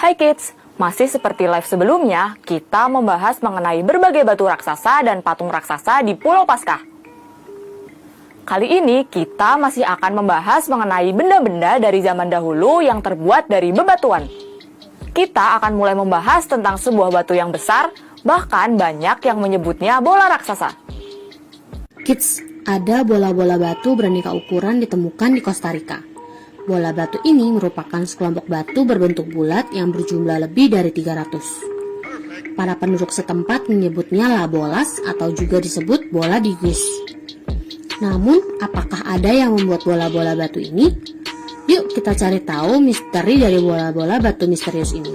Hai kids, masih seperti live sebelumnya, kita membahas mengenai berbagai batu raksasa dan patung raksasa di Pulau Paskah. Kali ini kita masih akan membahas mengenai benda-benda dari zaman dahulu yang terbuat dari bebatuan. Kita akan mulai membahas tentang sebuah batu yang besar, bahkan banyak yang menyebutnya bola raksasa. Kids, ada bola-bola batu beraneka ukuran ditemukan di Costa Rica. Bola batu ini merupakan sekelompok batu berbentuk bulat yang berjumlah lebih dari 300. Para penduduk setempat menyebutnya la bolas atau juga disebut bola di Guis. Namun, apakah ada yang membuat bola-bola batu ini? Yuk kita cari tahu misteri dari bola-bola batu misterius ini.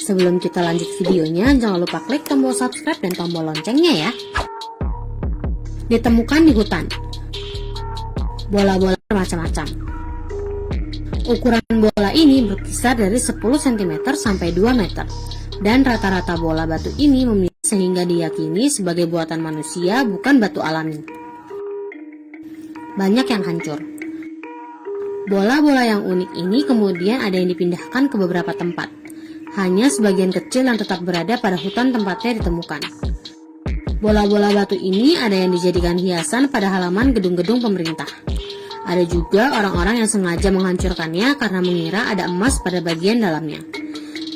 Sebelum kita lanjut videonya, jangan lupa klik tombol subscribe dan tombol loncengnya ya. Ditemukan di hutan. Bola-bola bermacam-macam. Ukuran bola ini berkisar dari 10 cm sampai 2 meter. Dan rata-rata bola batu ini memiliki sehingga diyakini sebagai buatan manusia, bukan batu alami. Banyak yang hancur. Bola-bola yang unik ini kemudian ada yang dipindahkan ke beberapa tempat. Hanya sebagian kecil yang tetap berada pada hutan tempatnya ditemukan. Bola-bola batu ini ada yang dijadikan hiasan pada halaman gedung-gedung pemerintah. Ada juga orang-orang yang sengaja menghancurkannya karena mengira ada emas pada bagian dalamnya.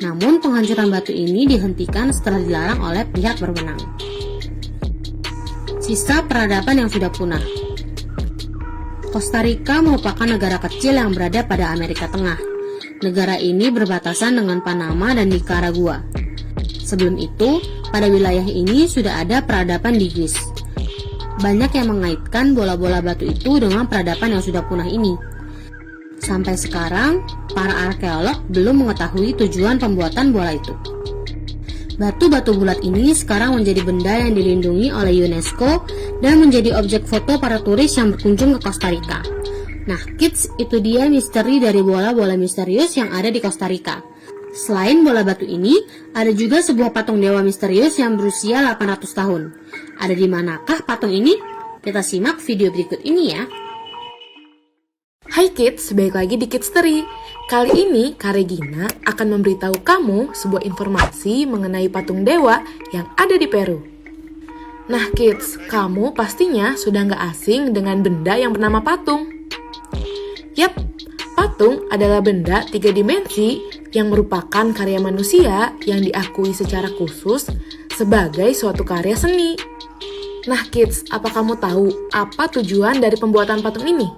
Namun penghancuran batu ini dihentikan setelah dilarang oleh pihak berwenang. Sisa peradaban yang sudah punah. Costa Rica merupakan negara kecil yang berada pada Amerika Tengah. Negara ini berbatasan dengan Panama dan Nicaragua. Sebelum itu, pada wilayah ini sudah ada peradaban di Guis. Banyak yang mengaitkan bola-bola batu itu dengan peradaban yang sudah punah ini. Sampai sekarang, para arkeolog belum mengetahui tujuan pembuatan bola itu. Batu-batu bulat ini sekarang menjadi benda yang dilindungi oleh UNESCO dan menjadi objek foto para turis yang berkunjung ke Costa Rica. Nah, kids, itu dia misteri dari bola-bola misterius yang ada di Costa Rica. Selain bola batu ini, ada juga sebuah patung dewa misterius yang berusia 800 tahun. Ada di manakah patung ini? Kita simak video berikut ini ya. Hai kids, balik lagi di Kidstery. Kali ini Kak Regina akan memberitahu kamu sebuah informasi mengenai patung dewa yang ada di Peru. Nah kids, kamu pastinya sudah nggak asing dengan benda yang bernama patung. Yap, patung adalah benda 3 dimensi yang merupakan karya manusia yang diakui secara khusus sebagai suatu karya seni. Nah kids, apa kamu tahu apa tujuan dari pembuatan patung ini?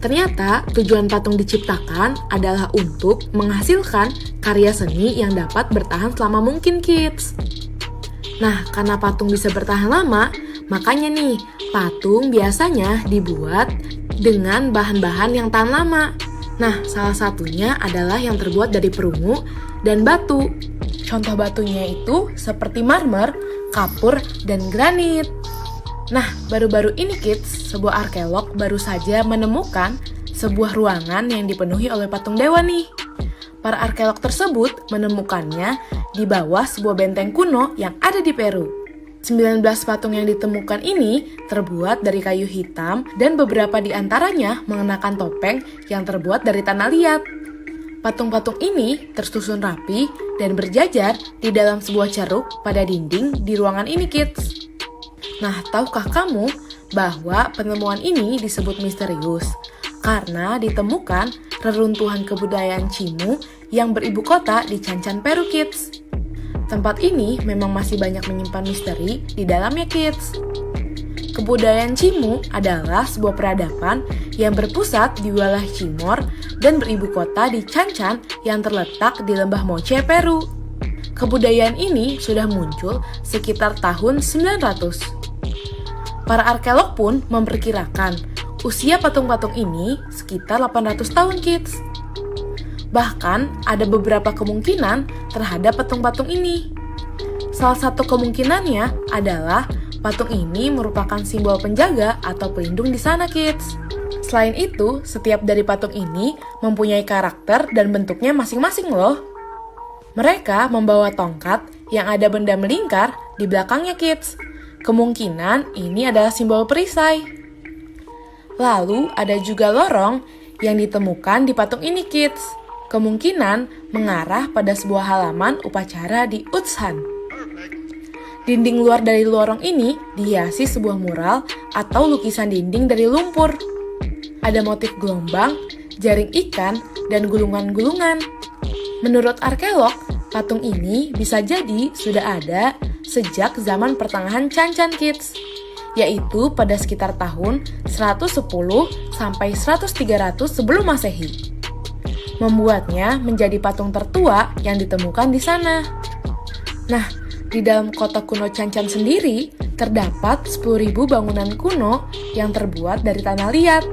Ternyata tujuan patung diciptakan adalah untuk menghasilkan karya seni yang dapat bertahan selama mungkin kids. Nah, karena patung bisa bertahan lama, makanya nih, patung biasanya dibuat dengan bahan-bahan yang tahan lama. Nah, salah satunya adalah yang terbuat dari perunggu dan batu. Contoh batunya itu seperti marmer, kapur, dan granit. Nah, baru-baru ini kids, sebuah arkeolog baru saja menemukan sebuah ruangan yang dipenuhi oleh patung dewa nih. Para arkeolog tersebut menemukannya di bawah sebuah benteng kuno yang ada di Peru. 19 patung yang ditemukan ini terbuat dari kayu hitam dan beberapa di antaranya mengenakan topeng yang terbuat dari tanah liat. Patung-patung ini tersusun rapi dan berjajar di dalam sebuah ceruk pada dinding di ruangan ini kids. Nah, tahukah kamu bahwa penemuan ini disebut misterius? Karena ditemukan reruntuhan kebudayaan Chimu yang beribu kota di Chan-Chan, Peru kids. Tempat ini memang masih banyak menyimpan misteri di dalamnya kids. Kebudayaan Chimu adalah sebuah peradaban yang berpusat di wilayah Timor dan beribu kota di Chan-Chan yang terletak di lembah Moche, Peru. Kebudayaan ini sudah muncul sekitar tahun 900. Para arkeolog pun memperkirakan usia patung-patung ini sekitar 800 tahun kids. Bahkan ada beberapa kemungkinan terhadap patung-patung ini. Salah satu kemungkinannya adalah patung ini merupakan simbol penjaga atau pelindung di sana kids. Selain itu, setiap dari patung ini mempunyai karakter dan bentuknya masing-masing loh. Mereka membawa tongkat yang ada benda melingkar di belakangnya kids. Kemungkinan ini adalah simbol perisai. Lalu ada juga lorong yang ditemukan di patung ini kids. kemungkinan mengarah pada sebuah halaman upacara di Utsan. Dinding luar dari lorong ini dihiasi sebuah mural atau lukisan dinding dari lumpur. Ada motif gelombang, jaring ikan, dan gulungan-gulungan. Menurut arkeolog, patung ini bisa jadi sudah ada sejak zaman pertengahan Can-Can Kids, yaitu pada sekitar tahun 110 sampai 1300 sebelum Masehi. Membuatnya menjadi patung tertua yang ditemukan di sana. Nah, di dalam kota kuno Can-Can sendiri, terdapat 10.000 bangunan kuno yang terbuat dari tanah liat.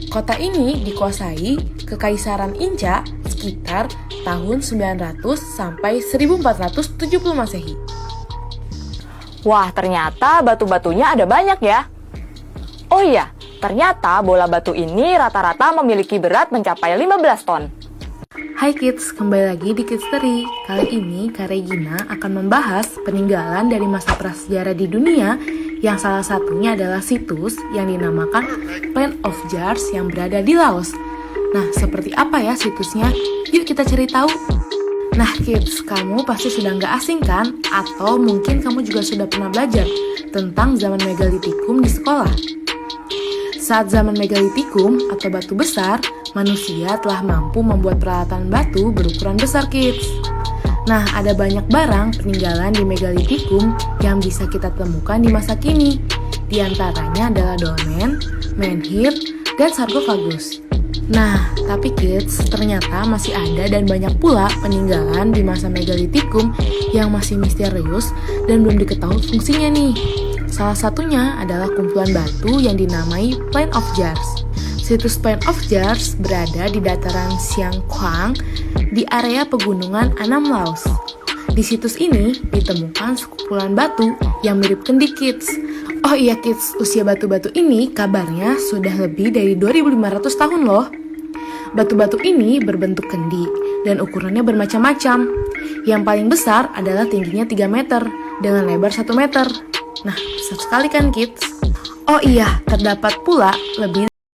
Kota ini dikuasai Kekaisaran Inca sekitar tahun 900 sampai 1470 Masehi. Wah, ternyata batu-batunya ada banyak ya. Oh iya, ternyata bola batu ini rata-rata memiliki berat mencapai 15 ton. Hai kids, kembali lagi di Kidstory. Kali ini Kak Regina akan membahas peninggalan dari masa prasejarah di dunia yang salah satunya adalah situs yang dinamakan Plain of Jars yang berada di Laos. Nah, seperti apa ya situsnya? Yuk kita cari tahu. Nah kids, kamu pasti sudah nggak asing kan? Atau mungkin kamu juga sudah pernah belajar tentang zaman megalitikum di sekolah. Saat zaman megalitikum atau batu besar, manusia telah mampu membuat peralatan batu berukuran besar kids. Nah, ada banyak barang peninggalan di megalitikum yang bisa kita temukan di masa kini. Di antaranya adalah dolmen, menhir, dan sarkofagus. Nah, tapi kids, ternyata masih ada dan banyak pula peninggalan di masa megalitikum yang masih misterius dan belum diketahui fungsinya nih. Salah satunya adalah kumpulan batu yang dinamai Plain of Jars. Situs Plain of Jars berada di dataran Siang Kuang di area pegunungan Annam Laos. Di situs ini ditemukan sekumpulan batu yang mirip kendi kids. Oh iya kids, usia batu-batu ini kabarnya sudah lebih dari 2500 tahun loh. Batu-batu ini berbentuk kendi dan ukurannya bermacam-macam. Yang paling besar adalah tingginya 3 meter dengan lebar 1 meter. Nah, besar sekali kan kids? Oh iya, terdapat pula lebih